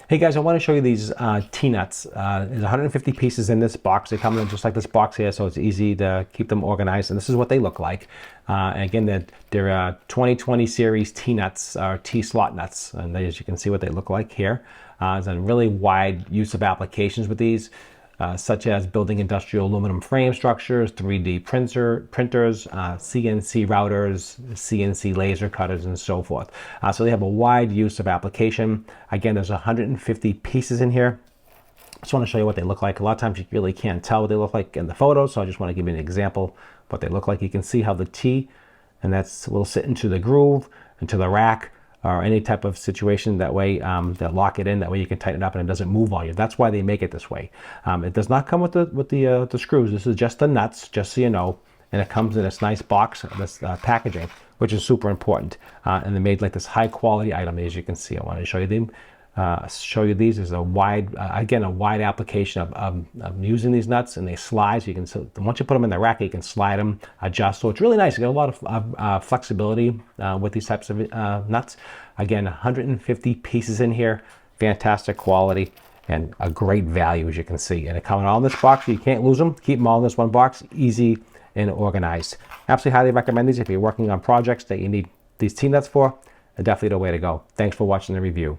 Hey guys, I want to show you these T-nuts. There's 150 pieces in this box. They come in just like this box here, so it's easy to keep them organized. And this is what they look like. And again, they're 2020 series T-nuts, or T-slot nuts. And as you can see what they look like here. There's a really wide use of applications with these. Such as building industrial aluminum frame structures, 3D printers, CNC routers, CNC laser cutters, and so forth. So they have a wide use of application. Again, there's 150 pieces in here. I just want to show you what they look like. A lot of times you really can't tell what they look like in the photos, so I just want to give you an example of what they look like. You can see how the T, and will sit into the groove, into the rack, or any type of situation. That way they'll lock it in, that way you can tighten it up and it doesn't move on you. That's why they make it this way. It does not come with the screws. This is just the nuts, just so you know, and it comes in this nice box, this packaging, which is super important. And they're made like this high quality item. As you can see, I want to show you them. These. There's a wide, again, a wide application of using these nuts, and they slide. So you can, once you put them in the rack, you can slide them, adjust. So it's really nice. You get a lot of flexibility with these types of nuts. Again, 150 pieces in here, fantastic quality, and a great value, as you can see. And they come in all in this box, so you can't lose them. Keep them all in this one box, easy and organized. Absolutely highly recommend these if you're working on projects that you need these T-nuts for. Definitely the way to go. Thanks for watching the review.